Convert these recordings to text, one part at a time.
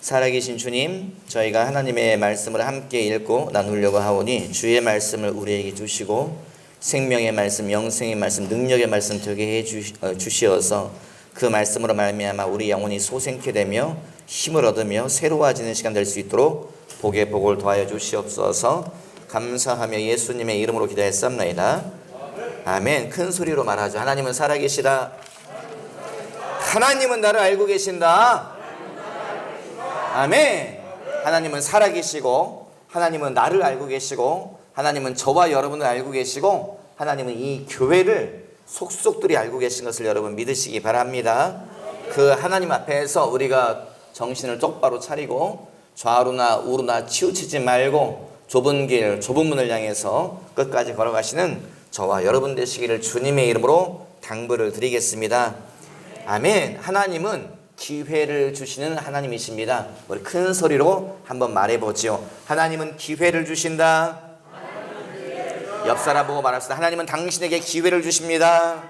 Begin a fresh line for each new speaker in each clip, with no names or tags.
살아계신 주님, 저희가 하나님의 말씀을 함께 읽고 나누려고 하오니 주의 말씀을 우리에게 주시고 생명의 말씀, 영생의 말씀, 능력의 말씀 되게 해 주시어서 그 말씀으로 말미암아 우리 영혼이 소생케 되며 힘을 얻으며 새로워지는 시간 될 수 있도록 복의 복을 더하여 주시옵소서. 감사하며 예수님의 이름으로 기도했습니다. 아멘. 큰 소리로 말하죠. 하나님은 살아계시다. 하나님은 나를 알고 계신다. 아멘. 하나님은 살아계시고 하나님은 나를 알고 계시고 하나님은 저와 여러분을 알고 계시고 하나님은 이 교회를 속속들이 알고 계신 것을 여러분 믿으시기 바랍니다. 그 하나님 앞에서 우리가 정신을 똑바로 차리고 좌우나 우로나 치우치지 말고 좁은 길, 좁은 문을 향해서 끝까지 걸어가시는 저와 여러분 되시기를 주님의 이름으로 당부를 드리겠습니다. 아멘. 하나님은 기회를 주시는 하나님이십니다. 우리 큰 소리로 한번 말해보지요. 하나님은 기회를 주신다. 옆 사람 보고 말합시다. 하나님은 당신에게 기회를 주십니다.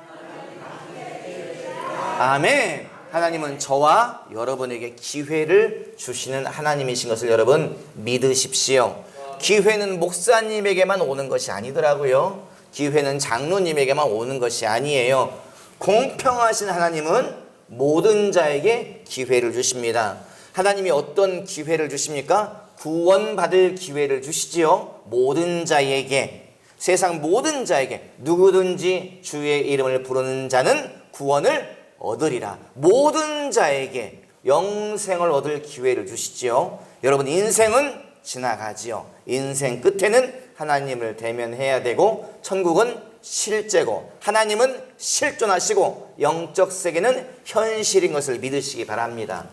아멘. 하나님은 저와 여러분에게 기회를 주시는 하나님이신 것을 여러분 믿으십시오. 기회는 목사님에게만 오는 것이 아니더라고요. 기회는 장로님에게만 오는 것이 아니에요. 공평하신 하나님은 모든 자에게 기회를 주십니다. 하나님이 어떤 기회를 주십니까? 구원받을 기회를 주시지요. 모든 자에게, 세상 모든 자에게 누구든지 주의 이름을 부르는 자는 구원을 얻으리라. 모든 자에게 영생을 얻을 기회를 주시지요. 여러분, 인생은 지나가지요. 인생 끝에는 하나님을 대면해야 되고 천국은 실제고 하나님은 실존하시고 영적 세계는 현실인 것을 믿으시기 바랍니다.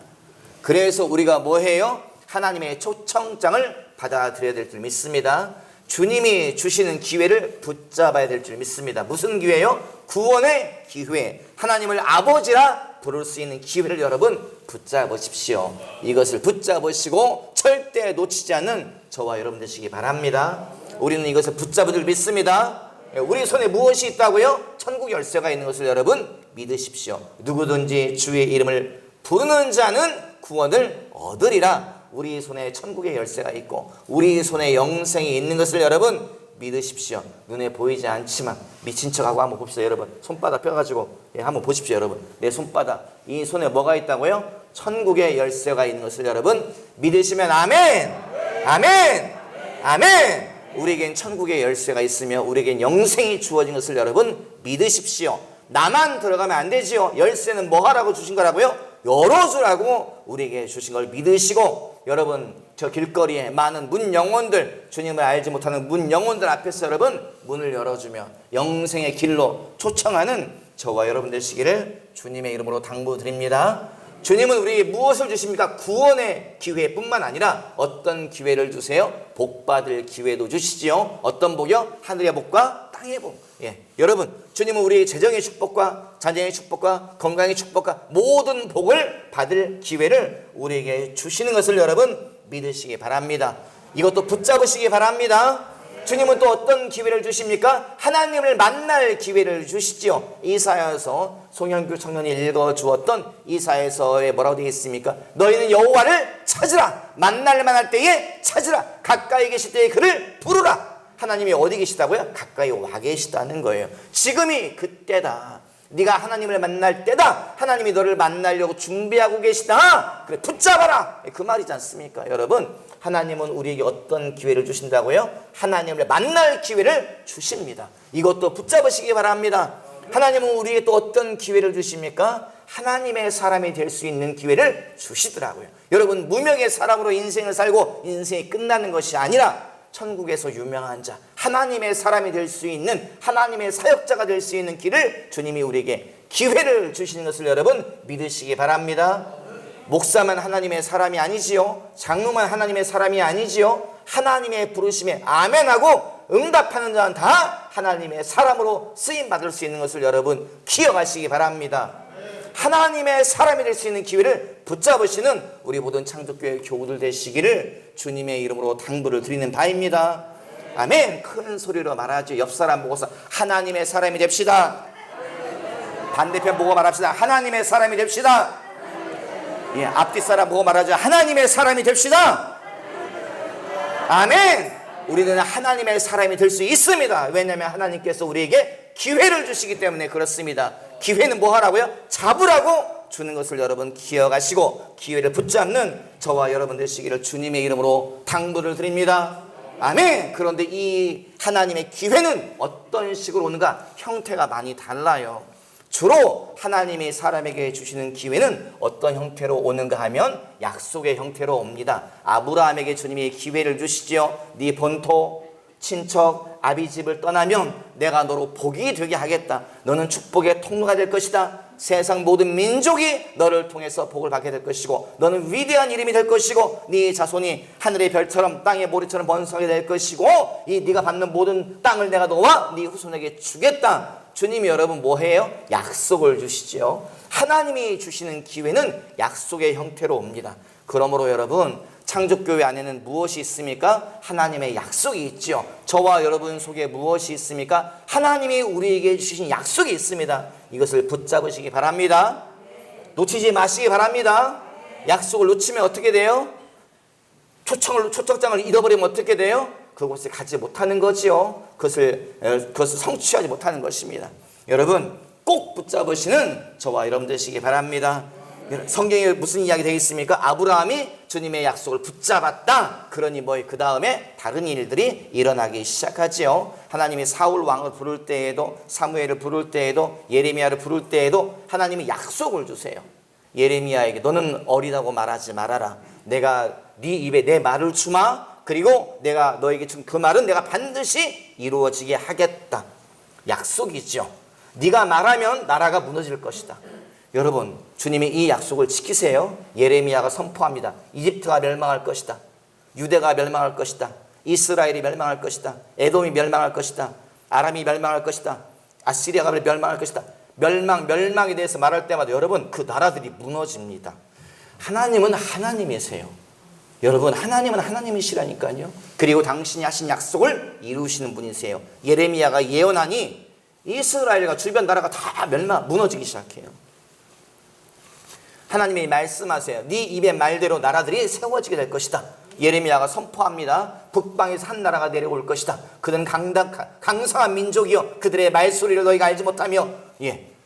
그래서 우리가 뭐해요? 하나님의 초청장을 받아들여야 될 줄 믿습니다. 주님이 주시는 기회를 붙잡아야 될 줄 믿습니다. 무슨 기회요? 구원의 기회. 하나님을 아버지라 부를 수 있는 기회를 여러분 붙잡으십시오. 이것을 붙잡으시고 절대 놓치지 않는 저와 여러분 되시기 바랍니다. 우리는 이것을 붙잡을 줄 믿습니다. 우리 손에 무엇이 있다고요? 천국 열쇠가 있는 것을 여러분 믿으십시오. 누구든지 주의 이름을 부르는 자는 구원을 얻으리라. 우리 손에 천국의 열쇠가 있고 우리 손에 영생이 있는 것을 여러분 믿으십시오. 눈에 보이지 않지만 미친 척하고 한번 봅시다. 여러분 손바닥 펴가지고 한번 보십시오. 여러분 내 손바닥, 이 손에 뭐가 있다고요? 천국의 열쇠가 있는 것을 여러분 믿으시면 아멘. 아멘. 아멘. 우리에겐 천국의 열쇠가 있으며 우리에겐 영생이 주어진 것을 여러분 믿으십시오. 나만 들어가면 안 되지요. 열쇠는 뭐 하라고 주신 거라고요? 열어주라고 우리에게 주신 걸 믿으시고, 여러분 저 길거리에 많은 문 영혼들, 주님을 알지 못하는 문 영혼들 앞에서 여러분 문을 열어주며 영생의 길로 초청하는 저와 여러분 되시기를 주님의 이름으로 당부드립니다. 주님은 우리에게 무엇을 주십니까? 구원의 기회뿐만 아니라 어떤 기회를 주세요? 복받을 기회도 주시지요. 어떤 복이요? 하늘의 복과 땅의 복. 여러분 주님은 우리의 재정의 축복과 자녀의 축복과 건강의 축복과 모든 복을 받을 기회를 우리에게 주시는 것을 여러분 믿으시기 바랍니다. 이것도 붙잡으시기 바랍니다. 주님은 또 어떤 기회를 주십니까? 하나님을 만날 기회를 주시지요. 이사야서 송영규 청년이 읽어주었던 이사야서에 뭐라고 되어 있습니까? 너희는 여호와를 찾으라. 만날 만할 때에 찾으라. 가까이 계실 때에 그를 부르라. 하나님이 어디 계시다고요? 가까이 와 계시다는 거예요. 지금이 그때다. 네가 하나님을 만날 때다. 하나님이 너를 만나려고 준비하고 계시다. 그래 붙잡아라. 그 말이지 않습니까? 여러분 하나님은 우리에게 어떤 기회를 주신다고요? 하나님을 만날 기회를 주십니다. 이것도 붙잡으시기 바랍니다. 하나님은 우리에게 또 어떤 기회를 주십니까? 하나님의 사람이 될 수 있는 기회를 주시더라고요. 여러분 무명의 사람으로 인생을 살고 인생이 끝나는 것이 아니라 천국에서 유명한 자, 하나님의 사람이 될 수 있는, 하나님의 사역자가 될 수 있는 길을 주님이 우리에게 기회를 주시는 것을 여러분 믿으시기 바랍니다. 목사만 하나님의 사람이 아니지요. 장로만 하나님의 사람이 아니지요. 하나님의 부르심에 아멘하고 응답하는 자는 다 하나님의 사람으로 쓰임받을 수 있는 것을 여러분 기억하시기 바랍니다. 하나님의 사람이 될 수 있는 기회를 붙잡으시는 우리 모든 창조교회 교우들 되시기를 주님의 이름으로 당부를 드리는 바입니다. 아멘. 큰 소리로 말하죠. 옆 사람 보고서 하나님의 사람이 됩시다. 반대편 보고 말합시다. 하나님의 사람이 됩시다. 예, 앞뒤 사람 보고 말하죠. 하나님의 사람이 됩시다. 아멘. 우리는 하나님의 사람이 될 수 있습니다. 왜냐하면 하나님께서 우리에게 기회를 주시기 때문에 그렇습니다. 기회는 뭐 하라고요? 잡으라고 주는 것을 여러분 기억하시고 기회를 붙잡는 저와 여러분 되시기를 주님의 이름으로 당부를 드립니다. 아멘. 그런데 이 하나님의 기회는 어떤 식으로 오는가? 형태가 많이 달라요. 주로 하나님이 사람에게 주시는 기회는 어떤 형태로 오는가 하면 약속의 형태로 옵니다. 아브라함에게 주님이 기회를 주시지요. 네 본토, 친척, 아비집을 떠나면 내가 너로 복이 되게 하겠다. 너는 축복의 통로가 될 것이다. 세상 모든 민족이 너를 통해서 복을 받게 될 것이고 너는 위대한 이름이 될 것이고 네 자손이 하늘의 별처럼 땅의 모래처럼 번성하게 될 것이고 이 네가 받는 모든 땅을 내가 너와 네 후손에게 주겠다. 주님이 여러분 뭐해요? 약속을 주시죠. 하나님이 주시는 기회는 약속의 형태로 옵니다. 그러므로 여러분 창조교회 안에는 무엇이 있습니까? 하나님의 약속이 있죠. 저와 여러분 속에 무엇이 있습니까? 하나님이 우리에게 주신 약속이 있습니다. 이것을 붙잡으시기 바랍니다. 놓치지 마시기 바랍니다. 약속을 놓치면 어떻게 돼요? 초청장을 잃어버리면 어떻게 돼요? 그곳에 가지 못하는 거지요. 그것을 성취하지 못하는 것입니다. 여러분 꼭 붙잡으시는 저와 여러분 되시기 바랍니다. 성경에 무슨 이야기 되어 있습니까? 아브라함이 주님의 약속을 붙잡았다. 그러니 그 다음에 다른 일들이 일어나기 시작하지요. 하나님이 사울 왕을 부를 때에도 사무엘을 부를 때에도 예레미야를 부를 때에도 하나님이 약속을 주세요. 예레미야에게 너는 어리다고 말하지 말아라. 내가 네 입에 내 말을 주마. 그리고 내가 너에게 준 그 말은 내가 반드시 이루어지게 하겠다. 약속이죠. 네가 말하면 나라가 무너질 것이다. 여러분 주님이 이 약속을 지키세요. 예레미야가 선포합니다. 이집트가 멸망할 것이다. 유대가 멸망할 것이다. 이스라엘이 멸망할 것이다. 에돔이 멸망할 것이다. 아람이 멸망할 것이다. 아시리아가 멸망할 것이다. 멸망에 대해서 말할 때마다 여러분 그 나라들이 무너집니다. 하나님은 하나님이세요. 여러분 하나님은 하나님이시라니까요. 그리고 당신이 하신 약속을 이루시는 분이세요. 예레미야가 예언하니 이스라엘과 주변 나라가 다 무너지기 시작해요. 하나님이 말씀하세요. 네 입의 말대로 나라들이 세워지게 될 것이다. 예레미야가 선포합니다. 북방에서 한 나라가 내려올 것이다. 그들은 강성한 민족이요 그들의 말소리를 너희가 알지 못하며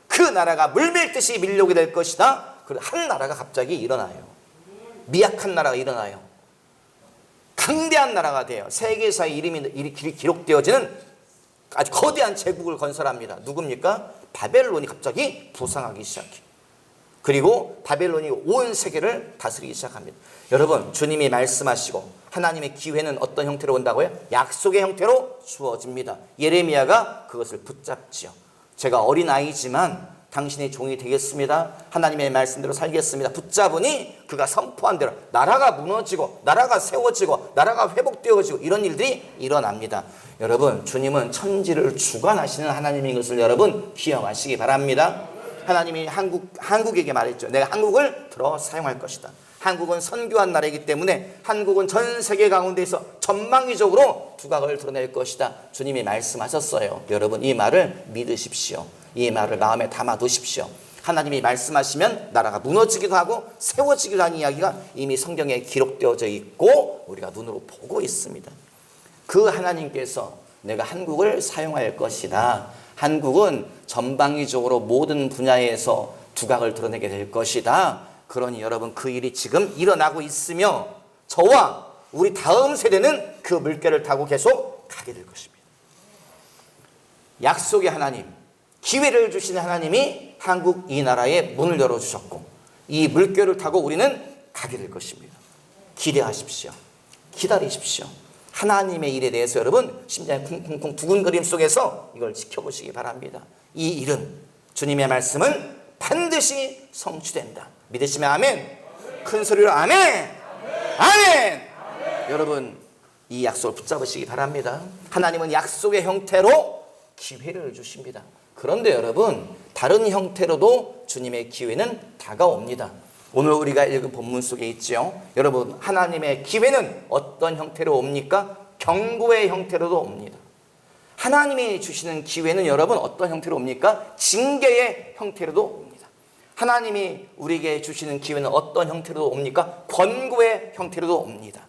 그 나라가 물밀듯이 밀려오게 될 것이다. 한 나라가 갑자기 일어나요. 미약한 나라가 일어나요. 강대한 나라가 돼요. 세계사의 이름이 기록되어지는 아주 거대한 제국을 건설합니다. 누굽니까? 바벨론이 갑자기 부상하기 시작해요. 그리고 바벨론이 온 세계를 다스리기 시작합니다. 여러분 주님이 말씀하시고 하나님의 기회는 어떤 형태로 온다고요? 약속의 형태로 주어집니다. 예레미야가 그것을 붙잡지요. 제가 어린아이지만 당신의 종이 되겠습니다. 하나님의 말씀대로 살겠습니다. 붙잡으니 그가 선포한 대로 나라가 무너지고 나라가 세워지고 나라가 회복되어지고 이런 일들이 일어납니다. 여러분 주님은 천지를 주관하시는 하나님인 것을 여러분 기억하시기 바랍니다. 하나님이 한국에게 말했죠. 내가 한국을 들어 사용할 것이다. 한국은 선교한 나라이기 때문에 한국은 전 세계 가운데서 전망기적으로 두각을 드러낼 것이다. 주님이 말씀하셨어요. 여러분 이 말을 믿으십시오. 이 말을 마음에 담아두십시오. 하나님이 말씀하시면 나라가 무너지기도 하고 세워지기도 하는 이야기가 이미 성경에 기록되어져 있고 우리가 눈으로 보고 있습니다. 그 하나님께서 내가 한국을 사용할 것이다. 한국은 전방위적으로 모든 분야에서 두각을 드러내게 될 것이다. 그러니 여러분 그 일이 지금 일어나고 있으며 저와 우리 다음 세대는 그 물결을 타고 계속 가게 될 것입니다. 약속의 하나님, 기회를 주시는 하나님이 한국 이 나라에 문을 열어주셨고 이 물결을 타고 우리는 가게 될 것입니다. 기대하십시오. 기다리십시오. 하나님의 일에 대해서 여러분 심장이 쿵쿵쿵 두근거림 속에서 이걸 지켜보시기 바랍니다. 이 일은 주님의 말씀은 반드시 성취된다. 믿으시면 아멘. 큰 소리로 아멘. 아멘. 여러분 이 약속을 붙잡으시기 바랍니다. 하나님은 약속의 형태로 기회를 주십니다. 그런데 여러분 다른 형태로도 주님의 기회는 다가옵니다. 오늘 우리가 읽은 본문 속에 있죠. 여러분 하나님의 기회는 어떤 형태로 옵니까? 경고의 형태로도 옵니다. 하나님이 주시는 기회는 여러분 어떤 형태로 옵니까? 징계의 형태로도 옵니다. 하나님이 우리에게 주시는 기회는 어떤 형태로도 옵니까? 권고의 형태로도 옵니다.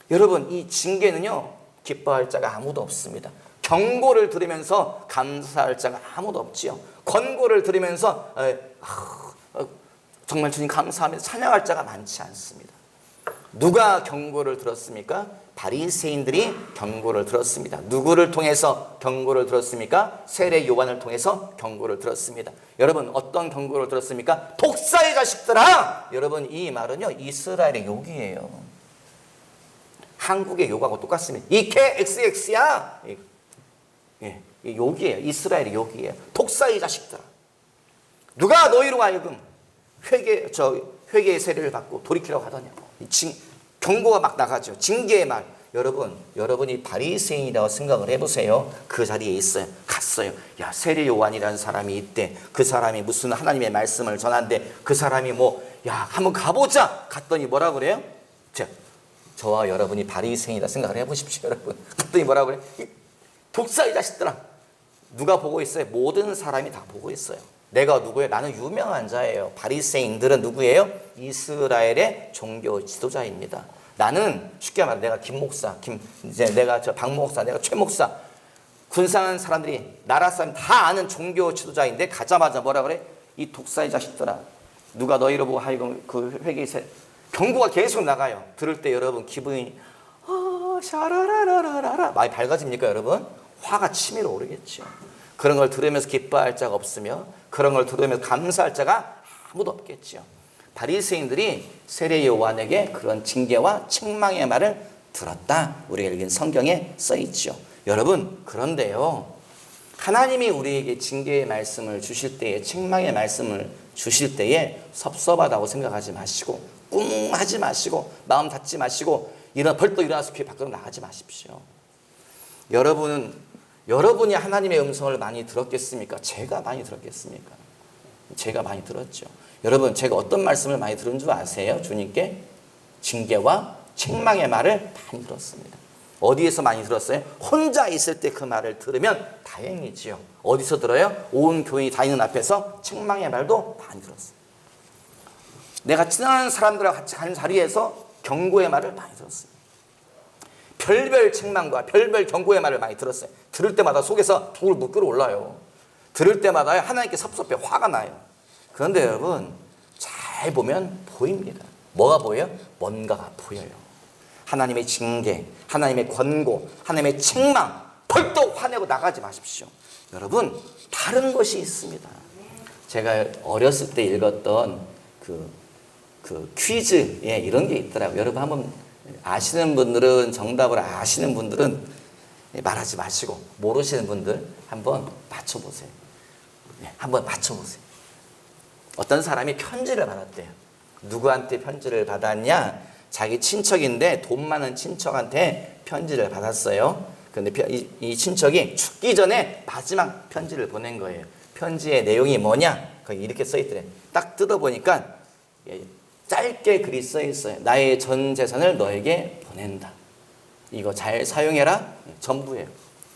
여러분, 이 징계는요, 기뻐할 자가 아무도 없습니다. 경고를 들으면서 감사할 자가 아무도 없지요. 권고를 들으면서 정말 주님 감사합니다 찬양할 자가 많지 않습니다. 누가 경고를 들었습니까? 바리새인들이 경고를 들었습니다. 누구를 통해서 경고를 들었습니까? 세례 요한을 통해서 경고를 들었습니다. 여러분, 어떤 경고를 들었습니까? 독사의 자식들아! 여러분, 이 말은요, 이스라엘의 욕이에요. 한국의 욕하고 똑같습니다. 이케 XX야! 이 욕이에요. 이스라엘의 욕이에요. 독사의 자식들아. 누가 너희로 하여금 회개의 세례를 받고 돌이키라고 하더냐고. 경고가 막 나가죠. 징계의 말. 여러분이 바리새인이라고 생각을 해보세요. 그 자리에 있어요. 갔어요. 야, 세례 요한이라는 사람이 있대. 그 사람이 무슨 하나님의 말씀을 전한대. 그 사람이 한번 가보자. 갔더니 뭐라 그래요? 저와 여러분이 바리새인이라 생각을 해보십시오, 여러분. 갔더니 뭐라 그래? 독사의 자식들아. 누가 보고 있어요? 모든 사람이 다 보고 있어요. 내가 누구예요? 나는 유명한 자예요. 바리새인들은 누구예요? 이스라엘의 종교 지도자입니다. 나는 쉽게 말해 내가 김 목사, 내가 박 목사, 내가 최 목사. 군상한 사람들이 나라 사람 다 아는 종교 지도자인데 가자마자 뭐라 그래? 이 독사의 자식들아. 누가 너희로 보고 하여금 그 회개세 경고가 계속 나가요. 들을 때 여러분 기분이 샤라라라라라 많이 밝아집니까, 여러분? 화가 치밀어 오르겠죠. 그런 걸 들으면서 기뻐할 자가 없으며 그런 걸 들으면서 감사할 자가 아무도 없겠죠. 바리새인들이 세례 요한에게 그런 징계와 책망의 말을 들었다. 우리가 읽은 성경에 써 있죠. 여러분, 그런데요, 하나님이 우리에게 징계의 말씀을 주실 때에, 책망의 말씀을 주실 때에 섭섭하다고 생각하지 마시고 꿍하지 마시고 마음 닫지 마시고 벌떡 일어나서 교회 밖으로 나가지 마십시오. 여러분이 하나님의 음성을 많이 들었겠습니까? 제가 많이 들었겠습니까? 제가 많이 들었죠. 여러분, 제가 어떤 말씀을 많이 들은 줄 아세요? 주님께 징계와 책망의 말을 많이 들었습니다. 어디에서 많이 들었어요? 혼자 있을 때 그 말을 들으면 다행이지요. 어디서 들어요? 온 교인이 다 있는 앞에서 책망의 말도 많이 들었어요. 내가 친한 사람들과 같이 가는 자리에서 경고의 말을 많이 들었어요. 별별 책망과 별별 경고의 말을 많이 들었어요. 들을 때마다 속에서 불 끓어올라요. 들을 때마다 하나님께 섭섭해 화가 나요. 그런데 여러분, 잘 보면 보입니다. 뭐가 보여요? 뭔가가 보여요. 하나님의 징계, 하나님의 권고, 하나님의 책망, 벌떡 화내고 나가지 마십시오. 여러분, 다른 것이 있습니다. 제가 어렸을 때 읽었던 그 퀴즈에 이런 게 있더라고요. 여러분 한번 아시는 분들은 정답을 아시는 분들은 말하지 마시고 모르시는 분들 한번 맞춰보세요. 한번 맞춰보세요. 어떤 사람이 편지를 받았대요. 누구한테 편지를 받았냐? 자기 친척인데 돈 많은 친척한테 편지를 받았어요. 그런데 이 친척이 죽기 전에 마지막 편지를 보낸 거예요. 편지의 내용이 뭐냐? 거기 이렇게 써 있더래요. 딱 뜯어보니까 짧게 글이 써 있어요. 나의 전 재산을 너에게 보낸다. 이거 잘 사용해라. 전부예요.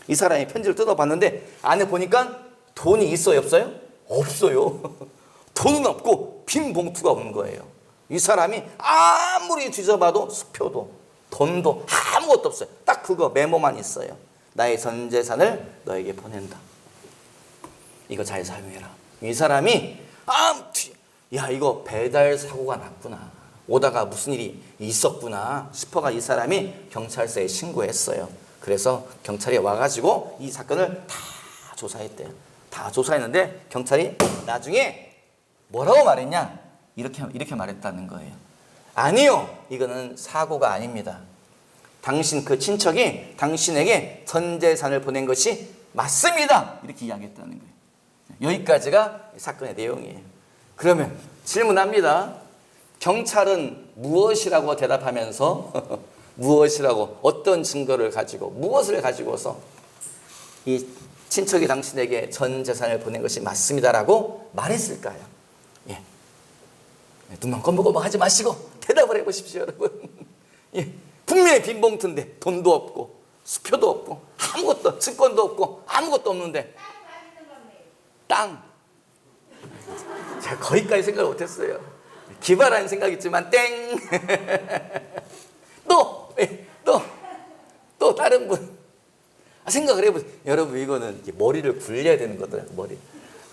이 사람이 편지를 뜯어봤는데 안에 보니까 돈이 있어요, 없어요? 없어요. 돈은 없고 빈 봉투가 없는 거예요. 이 사람이 아무리 뒤져봐도 수표도 돈도 아무것도 없어요. 딱 그거 메모만 있어요. 나의 전 재산을 너에게 보낸다. 이거 잘 사용해라. 이 사람이 야, 이거 배달 사고가 났구나. 오다가 무슨 일이 있었구나 싶어가 이 사람이 경찰서에 신고했어요. 그래서 경찰이 와가지고 이 사건을 다 조사했대요. 다 조사했는데 경찰이 나중에 뭐라고 말했냐? 이렇게 말했다는 거예요. 아니요, 이거는 사고가 아닙니다. 당신 그 친척이 당신에게 전 재산을 보낸 것이 맞습니다. 이렇게 이야기했다는 거예요. 여기까지가 사건의 내용이에요. 그러면 질문합니다. 경찰은 무엇이라고 대답하면서 무엇이라고 어떤 증거를 가지고 무엇을 가지고서 이 친척이 당신에게 전 재산을 보낸 것이 맞습니다라고 말했을까요? 예. 눈만 검벅검벅 하지 마시고 대답을 해보십시오, 여러분. 예. 분명히 빈 봉투인데 돈도 없고 수표도 없고 아무것도 증권도 없고 아무것도 없는데 땅. 제가 거기까지 생각을 못했어요. 기발한 생각이지만 땡. 또 다른 분. 생각을 해보세요. 여러분 이거는 머리를 굴려야 되는 거더라고요. 머리.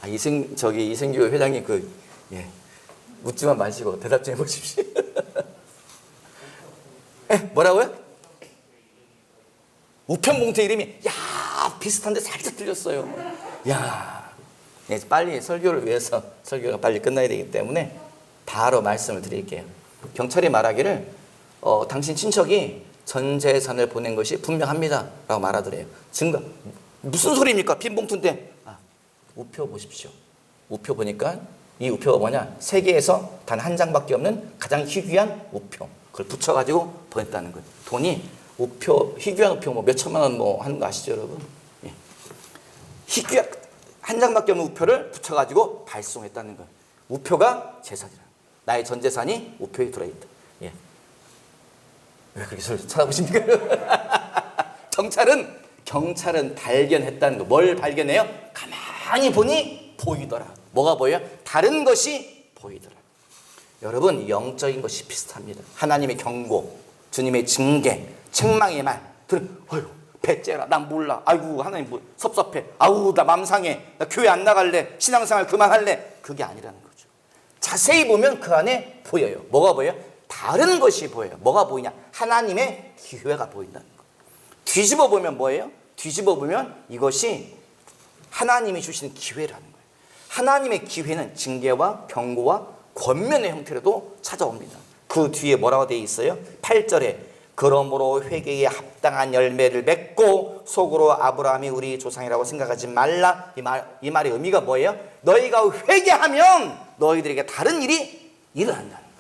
이생규 회장님 묻지만 마시고 대답 좀 해보십시오. 뭐라고요? 우편봉투 이름이 비슷한데 살짝 틀렸어요. 빨리 설교를 위해서 설교가 빨리 끝나야 되기 때문에 바로 말씀을 드릴게요. 경찰이 말하기를 당신 친척이 전 재산을 보낸 것이 분명합니다 라고 말하더래요. 증거 무슨 소리입니까? 빈 봉투인데. 우표 보십시오. 우표 보니까 이 우표가 뭐냐, 세계에서 단 한 장밖에 없는 가장 희귀한 우표, 그걸 붙여가지고 보냈다는 거예요. 돈이 우표, 희귀한 우표 몇 천만 원 하는 거 아시죠 여러분? 희귀한 한 장밖에 없는 우표를 붙여가지고 발송했다는 거예요. 우표가 재산이라. 나의 전 재산이 우표에 들어있다. 왜 그렇게 찾아보십니까? 경찰은 발견했다는 거. 뭘 발견해요? 가만히 보니 보이더라. 뭐가 보여요? 다른 것이 보이더라. 여러분 영적인 것이 비슷합니다. 하나님의 경고, 주님의 징계, 책망의 말 아유 배째라, 난 몰라, 아이고 하나님 섭섭해, 아우 나 맘 상해, 나 교회 안 나갈래, 신앙생활 그만할래. 그게 아니라는 거죠. 자세히 보면 그 안에 보여요. 뭐가 보여요? 다른 것이 보여요. 뭐가 보이냐? 하나님의 기회가 보인다는 거. 뒤집어 보면 뭐예요? 뒤집어 보면 이것이 하나님이 주시는 기회라는 거예요. 하나님의 기회는 징계와 경고와 권면의 형태로도 찾아옵니다. 그 뒤에 뭐라고 되어 있어요? 8절에 그러므로 회개에 합당한 열매를 맺고 속으로 아브라함이 우리 조상이라고 생각하지 말라. 이 말의 의미가 뭐예요? 너희가 회개하면 너희들에게 다른 일이 일어난다는 거예요.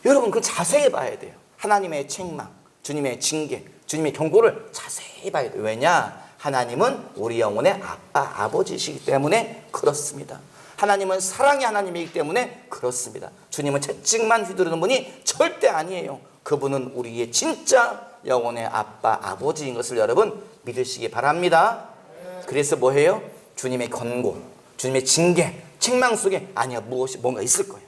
여러분 그 자세히 봐야 돼요. 하나님의 책망, 주님의 징계, 주님의 경고를 자세히 봐야 돼요. 왜냐? 하나님은 우리 영혼의 아빠, 아버지이시기 때문에 그렇습니다. 하나님은 사랑의 하나님이기 때문에 그렇습니다. 주님은 채찍만 휘두르는 분이 절대 아니에요. 그분은 우리의 진짜 영혼의 아빠, 아버지인 것을 여러분 믿으시기 바랍니다. 그래서 뭐해요? 주님의 권고, 주님의 징계, 책망 속에 아니야 뭔가 있을 거야.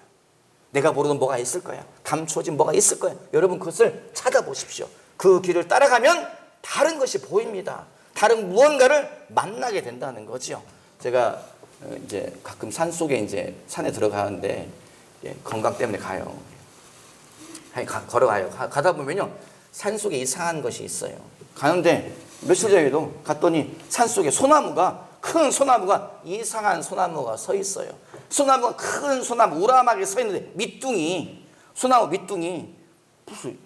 내가 모르는 뭐가 있을 거야. 감추어진 뭐가 있을 거야. 여러분 그것을 찾아보십시오. 그 길을 따라가면 다른 것이 보입니다. 다른 무언가를 만나게 된다는 거죠. 제가 이제 가끔 산속에 산에 들어가는데 건강 때문에 가요. 걸어가요. 가다 보면요 산속에 이상한 것이 있어요. 가는데 며칠 전에도 갔더니 산속에 큰 소나무가 이상한 소나무가 서 있어요. 소나무가 큰 소나무 우람하게 서 있는데 소나무 밑둥이 무슨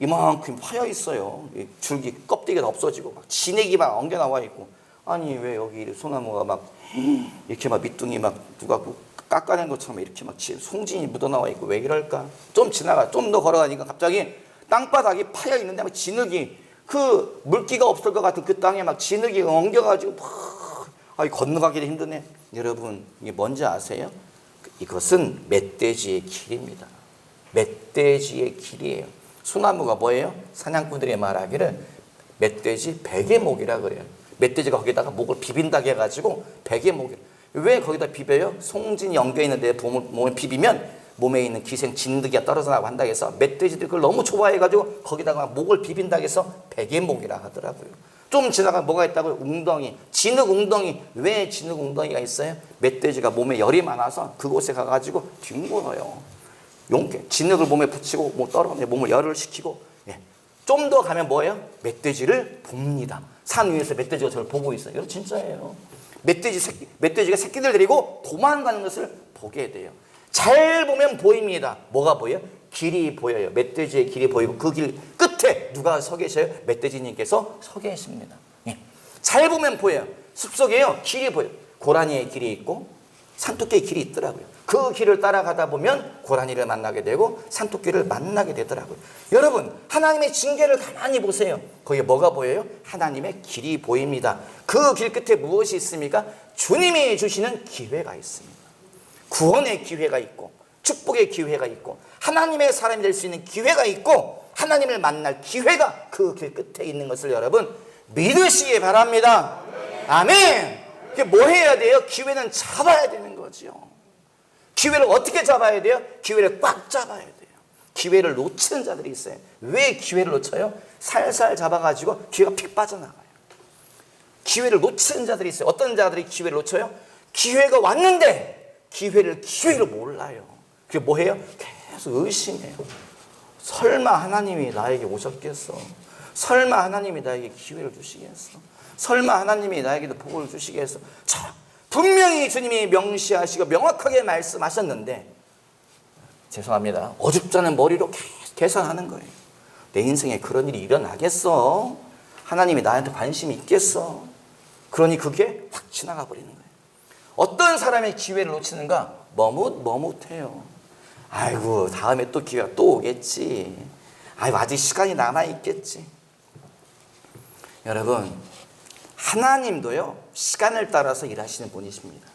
이만큼 파여 있어요. 줄기 껍데기가 없어지고 막 진액이 막 엉겨 나와 있고. 아니 왜 여기 소나무가 막 이렇게 막 밑둥이 막 누가 깎아낸 것처럼 이렇게 막 송진이 묻어 나와 있고 왜 이럴까? 좀 더 걸어가니까 갑자기 땅바닥이 파여 있는데 막 진흙이 그 물기가 없을 것 같은 그 땅에 막 진흙이 엉겨가지고 막 건너가기도 힘드네. 여러분 이게 뭔지 아세요? 이것은 멧돼지의 길입니다. 멧돼지의 길이에요. 소나무가 뭐예요? 사냥꾼들이 말하기를 멧돼지 베개목이라 그래요. 멧돼지가 거기다가 목을 비빈다고 해가지고 베개목이에요. 왜 거기다 비벼요? 송진이 엉겨있는데 몸을 비비면 몸에 있는 기생 진드기가 떨어져 나고 한다고 해서 멧돼지들이 그걸 너무 좋아해가지고 거기다가 목을 비빈다고 해서 베개목이라 하더라고요. 좀 지나가 뭐가 있다고요? 웅덩이, 진흙 웅덩이. 왜 진흙 웅덩이가 있어요? 멧돼지가 몸에 열이 많아서 그곳에 가가지고 뒹굴어요. 용케 진흙을 몸에 붙이고 몸을 열을 식히고. 좀 더 가면 뭐예요? 멧돼지를 봅니다. 산 위에서 멧돼지가 저를 보고 있어요. 이거 진짜예요. 멧돼지가 새끼들 데리고 도망가는 것을 보게 돼요. 잘 보면 보입니다. 뭐가 보여요? 길이 보여요. 멧돼지의 길이 보이고 그 길 끝에 누가 서 계셔요? 멧돼지님께서 서 계십니다. 잘 보면 보여요. 숲속에요 길이 보여요. 고라니의 길이 있고 산토끼의 길이 있더라고요. 그 길을 따라가다 보면 고라니를 만나게 되고 산토끼를 만나게 되더라고요. 여러분 하나님의 징계를 가만히 보세요. 거기에 뭐가 보여요? 하나님의 길이 보입니다. 그 길 끝에 무엇이 있습니까? 주님이 주시는 기회가 있습니다. 구원의 기회가 있고 축복의 기회가 있고 하나님의 사람이 될 수 있는 기회가 있고 하나님을 만날 기회가 그 길 끝에 있는 것을 여러분 믿으시기 바랍니다. 아멘. 그게 뭐 해야 돼요? 기회는 잡아야 되는 거죠. 기회를 어떻게 잡아야 돼요? 기회를 꽉 잡아야 돼요. 기회를 놓치는 자들이 있어요. 왜 기회를 놓쳐요? 살살 잡아가지고 기회가 픽 빠져나가요. 기회를 놓치는 자들이 있어요. 어떤 자들이 기회를 놓쳐요? 기회가 왔는데 기회를 몰라요. 그게 뭐예요? 계속 의심해요. 설마 하나님이 나에게 오셨겠어? 설마 하나님이 나에게 기회를 주시겠어? 설마 하나님이 나에게도 복을 주시겠어? 자, 분명히 주님이 명시하시고 명확하게 말씀하셨는데, 죄송합니다, 어줍잖은 머리로 계속 계산하는 거예요. 내 인생에 그런 일이 일어나겠어? 하나님이 나한테 관심이 있겠어? 그러니 그게 확 지나가 버리는 거예요. 어떤 사람의 기회를 놓치는가? 머뭇머뭇해요. 아이고, 다음에 또 기회가 또 오겠지. 아이고, 아직 시간이 남아있겠지. 여러분, 하나님도요, 시간을 따라서 일하시는 분이십니다.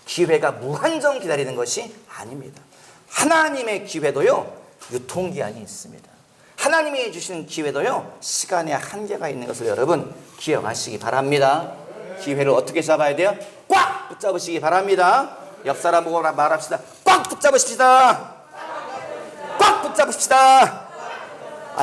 기회가 무한정 기다리는 것이 아닙니다. 하나님의 기회도요, 유통기한이 있습니다. 하나님이 주시는 기회도요, 시간의 한계가 있는 것을 여러분 기억하시기 바랍니다. 기회를 어떻게 잡아야 돼요? 꽉 붙잡으시기 바랍니다. 옆 사람 보고 말합시다. 꽉 붙잡으십시다. 꽉 붙잡으십시다.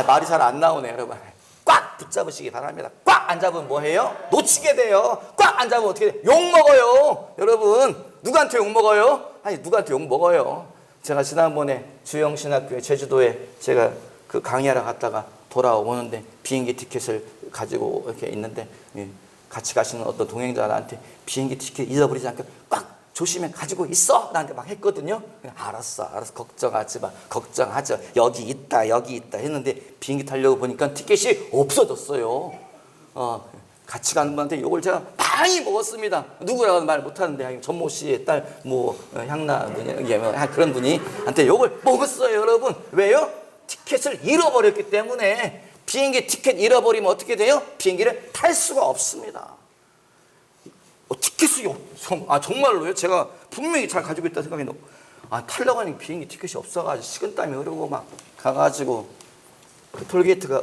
말이 잘 안 나오네요, 여러분. 꽉 붙잡으시기 바랍니다. 꽉 안 잡으면 뭐해요? 놓치게 돼요. 꽉 안 잡으면 어떻게 돼요? 욕먹어요. 여러분, 누구한테 욕먹어요? 아니, 누구한테 욕먹어요? 제가 지난번에 주영신학교에 제주도에 제가 그 강의하러 갔다가 돌아오는데 비행기 티켓을 가지고 이렇게 있는데, 같이 가시는 어떤 동행자 나한테 비행기 티켓 잃어버리지 않게 꽉 조심해 가지고 있어 나한테 막 했거든요. 알았어 걱정하지 마, 걱정하죠, 여기 있다 했는데 비행기 타려고 보니까 티켓이 없어졌어요. 같이 가는 분한테 욕을 제가 많이 먹었습니다. 누구라고 말 못하는데 전모 씨의 딸 향나 분이 그런 분이 한테 욕을 먹었어요. 여러분, 왜요? 티켓을 잃어버렸기 때문에. 비행기 티켓 잃어버리면 어떻게 돼요? 비행기를 탈 수가 없습니다. 티켓이 정말로요? 제가 분명히 잘 가지고 있다 생각했는데 타려고 하니 비행기 티켓이 없어가지고 식은땀이 흐르고 막 가가지고 그 톨게이트가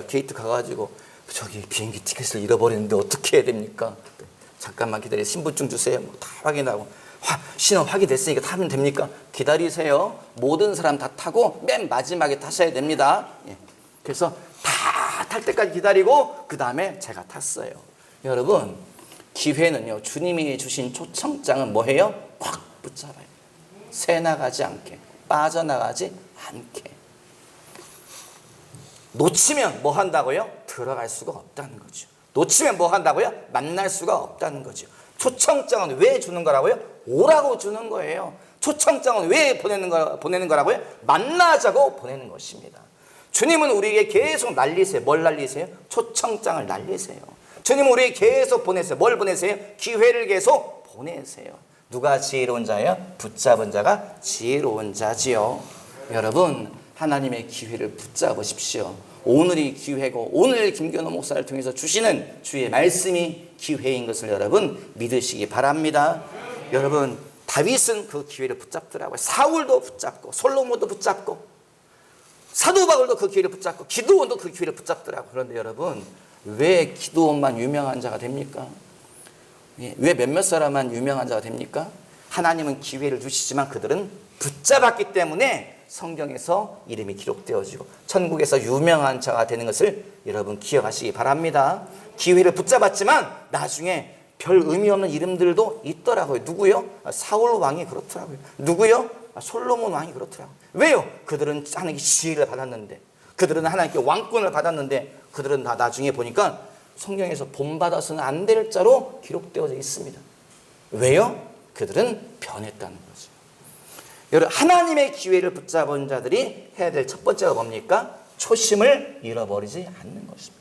게이트 가가지고 저기 비행기 티켓을 잃어버리는데 어떻게 해야 됩니까? 잠깐만 기다려, 신분증 주세요. 다 확인하고 신원 확인됐으니까 타면 됩니까? 기다리세요. 모든 사람 다 타고 맨 마지막에 타셔야 됩니다. 그래서 다 탈 때까지 기다리고 그 다음에 제가 탔어요. 여러분, 기회는요, 주님이 주신 초청장은 뭐예요? 꽉 붙잡아요. 새나가지 않게, 빠져나가지 않게. 놓치면 뭐 한다고요? 들어갈 수가 없다는 거죠. 놓치면 뭐 한다고요? 만날 수가 없다는 거죠. 초청장은 왜 주는 거라고요? 오라고 주는 거예요. 초청장은 왜 보내는 거라고요? 만나자고 보내는 것입니다. 주님은 우리에게 계속 날리세요. 뭘 날리세요? 초청장을 날리세요. 주님은 우리에게 계속 보내세요. 뭘 보내세요? 기회를 계속 보내세요. 누가 지혜로운 자예요? 붙잡은 자가 지혜로운 자지요. 여러분, 하나님의 기회를 붙잡으십시오. 오늘이 기회고, 오늘 김견호 목사를 통해서 주시는 주의 말씀이 기회인 것을 여러분 믿으시기 바랍니다. 여러분, 다윗은 그 기회를 붙잡더라고요. 사울도 붙잡고, 솔로몬도 붙잡고, 사도 바울도 그 기회를 붙잡고, 기드온도 그 기회를 붙잡더라고요. 그런데 여러분, 왜 기드온만 유명한 자가 됩니까? 왜 몇몇 사람만 유명한 자가 됩니까? 하나님은 기회를 주시지만 그들은 붙잡았기 때문에 성경에서 이름이 기록되어지고 천국에서 유명한 자가 되는 것을 여러분 기억하시기 바랍니다. 기회를 붙잡았지만 나중에 별 의미 없는 이름들도 있더라고요. 누구요? 사울 왕이 그렇더라고요. 누구요? 솔로몬 왕이 그렇더라고요. 왜요? 그들은 하나님께 지혜를 받았는데, 그들은 하나님께 왕권을 받았는데, 그들은 다 나중에 보니까 성경에서 본받아서는 안 될 자로 기록되어져 있습니다. 왜요? 그들은 변했다는 거죠. 여러분, 하나님의 기회를 붙잡은 자들이 해야 될 첫 번째가 뭡니까? 초심을 잃어버리지 않는 것입니다.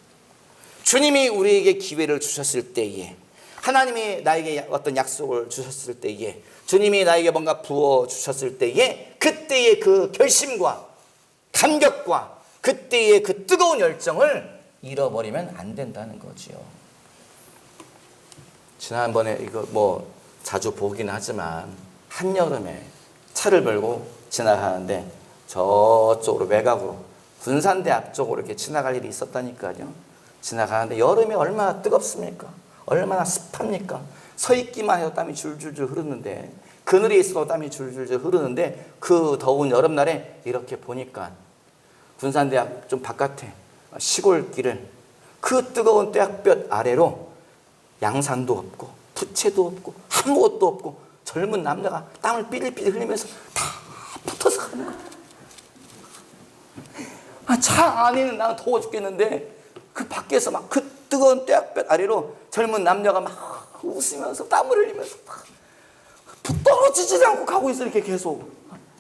주님이 우리에게 기회를 주셨을 때에, 하나님이 나에게 어떤 약속을 주셨을 때에, 주님이 나에게 뭔가 부어주셨을 때에, 그때의 그 결심과 감격과 그때의 그 뜨거운 열정을 잃어버리면 안 된다는 거지요. 지난번에 이거 자주 보긴 하지만 한여름에 차를 몰고 지나가는데 저쪽으로 외곽으로 군산대 앞쪽으로 이렇게 지나갈 일이 있었다니까요. 지나가는데 여름에 얼마나 뜨겁습니까? 얼마나 습합니까? 서 있기만 해도 땀이 줄줄줄 흐르는데, 그늘에 있어도 땀이 줄줄줄 흐르는데, 그 더운 여름날에 이렇게 보니까 군산대학 좀 바깥에 시골길을 그 뜨거운 떼약볕 아래로 양산도 없고 부채도 없고 아무것도 없고 젊은 남자가 땀을 삐질삐질 흘리면서 다 붙어서 가는 거야. 차 안에는 나는 더워 죽겠는데 그 밖에서 막 그 뜨거운 떼약볕 아래로 젊은 남녀가 막 웃으면서 땀을 흘리면서 막 떨어지지 않고 가고 있어. 이렇게 계속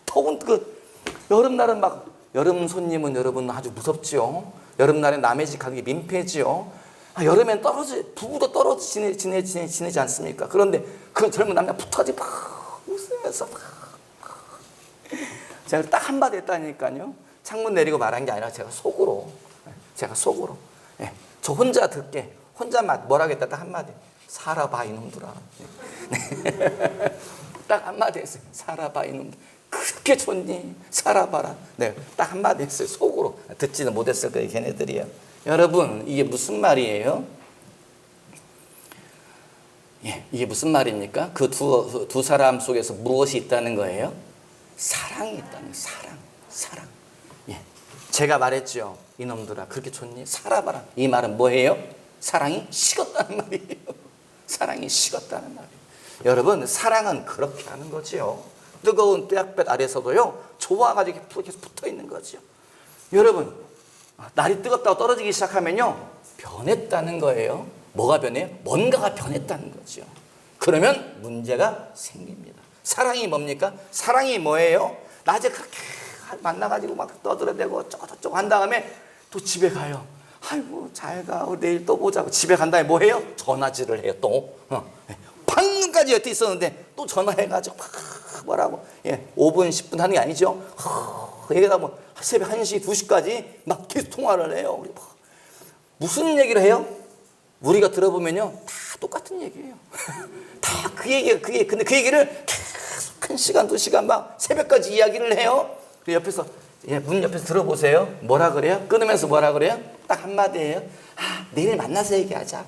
더운 그 여름날은 막, 여름 손님은 여러분 아주 무섭지요. 여름날엔 남의 집 가기 민폐지요. 여름엔 부부도 떨어져 지내지 않습니까? 그런데 그 젊은 남자 붙어지 막 웃으면서 막. 제가 딱 한마디 했다니까요. 창문 내리고 말한 게 아니라 제가 속으로. 예, 저 혼자 듣게, 혼자 뭐라겠다 딱 한마디. 살아봐 이놈들아. 네. 딱 한마디 했어요. 살아봐 이놈들. 그렇게 좋니? 살아봐라. 네, 딱 한마디 했어요. 속으로. 듣지는 못했을 거예요, 걔네들이요. 여러분, 이게 무슨 말이에요? 예, 이게 무슨 말입니까? 그 두 사람 속에서 무엇이 있다는 거예요? 사랑이 있다는 거예요. 사랑. 예, 제가 말했죠. 이놈들아, 그렇게 좋니? 살아봐라. 이 말은 뭐예요? 사랑이 식었다는 말이에요. 사랑이 식었다는 말이에요. 여러분, 사랑은 그렇게 하는 거지요. 뜨거운 떼약볕 아래서도요, 좋아가지고 계속 붙어 있는 거죠. 여러분, 날이 뜨겁다고 떨어지기 시작하면요, 변했다는 거예요. 뭐가 변해요? 뭔가가 변했다는 거죠. 그러면 문제가 생깁니다. 사랑이 뭡니까? 사랑이 뭐예요? 낮에 그렇게 만나가지고 막 떠들어대고 저쩌고 한 다음에 또 집에 가요. 아이고, 잘 가. 내일 또 보자고. 집에 간 다음에 뭐 해요? 전화질을 해요, 또. 방금까지 여태 있었는데 또 전화해가지고 막 뭐라고. 예, 5분, 10분 하는 게 아니죠. 얘기하다 뭐 새벽 1시, 2시까지 막 계속 통화를 해요. 우리 무슨 얘기를 해요? 우리가 들어보면요, 다 똑같은 얘기예요. 다 그 얘기예요. 근데 그 얘기를 계속 1시간, 2시간 막 새벽까지 이야기를 해요. 그 옆에서, 예, 문 옆에서 들어보세요. 뭐라 그래요? 끊으면서 뭐라 그래요? 딱 한마디예요. 내일 만나서 얘기하자.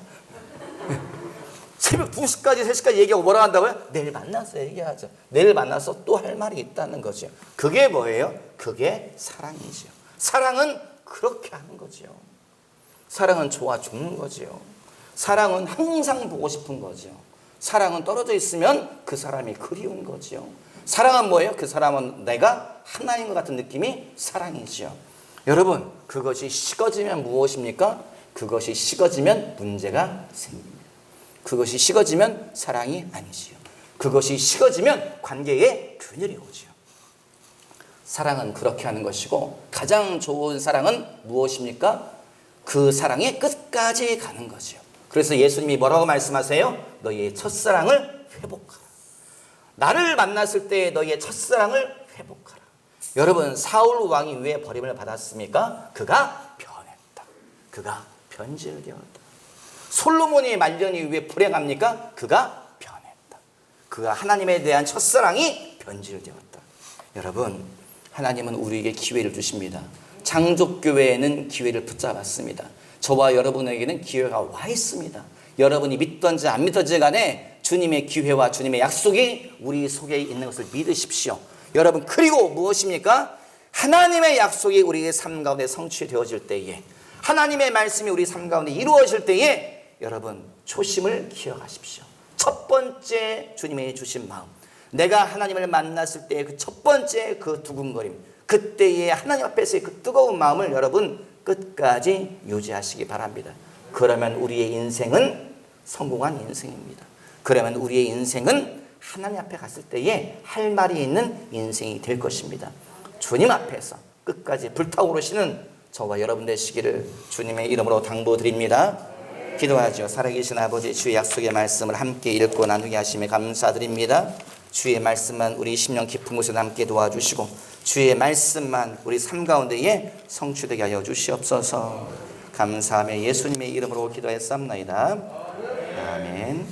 새벽 2시까지, 3시까지 얘기하고 뭐라 한다고요? 내일 만나서 얘기하자. 내일 만나서 또 할 말이 있다는 거죠. 그게 뭐예요? 그게 사랑이죠. 사랑은 그렇게 하는 거죠. 사랑은 좋아 죽는 거죠. 사랑은 항상 보고 싶은 거죠. 사랑은 떨어져 있으면 그 사람이 그리운 거죠. 사랑은 뭐예요? 그 사람은 내가 하나인 것 같은 느낌이 사랑이죠. 여러분, 그것이 식어지면 무엇입니까? 그것이 식어지면 문제가 생깁니다. 그것이 식어지면 사랑이 아니지요. 그것이 식어지면 관계에 균열이 오지요. 사랑은 그렇게 하는 것이고, 가장 좋은 사랑은 무엇입니까? 그 사랑의 끝까지 가는 거죠. 그래서 예수님이 뭐라고 말씀하세요? 너희의 첫사랑을 회복하라. 나를 만났을 때 너희의 첫사랑을 회복하라. 여러분, 사울 왕이 왜 버림을 받았습니까? 그가 변했다. 그가 변질되었다. 솔로몬이 말년이 왜 불행합니까? 그가 변했다. 그가 하나님에 대한 첫사랑이 변질되었다. 여러분, 하나님은 우리에게 기회를 주십니다. 장족교회에는 기회를 붙잡았습니다. 저와 여러분에게는 기회가 와 있습니다. 여러분이 믿든지 안 믿든지 간에 주님의 기회와 주님의 약속이 우리 속에 있는 것을 믿으십시오. 여러분, 그리고 무엇입니까? 하나님의 약속이 우리의 삶 가운데 성취되어질 때에, 하나님의 말씀이 우리 삶 가운데 이루어질 때에 여러분, 초심을 기억하십시오. 첫 번째 주님이 주신 마음, 내가 하나님을 만났을 때의 그 첫 번째 그 두근거림, 그때의 하나님 앞에서의 그 뜨거운 마음을 여러분 끝까지 유지하시기 바랍니다. 그러면 우리의 인생은 성공한 인생입니다. 그러면 우리의 인생은 하나님 앞에 갔을 때에 할 말이 있는 인생이 될 것입니다. 주님 앞에서 끝까지 불타오르시는 저와 여러분 되시기를 주님의 이름으로 당부드립니다. 기도하죠. 살아계신 아버지, 주의 약속의 말씀을 함께 읽고 나누게 하심에 감사드립니다. 주의 말씀만 우리 심령 깊은 곳에 남게 도와주시고, 주의 말씀만 우리 삶 가운데에 성취되게 하여 주시옵소서. 감사하며 예수님의 이름으로 기도했사옵나이다. 아멘.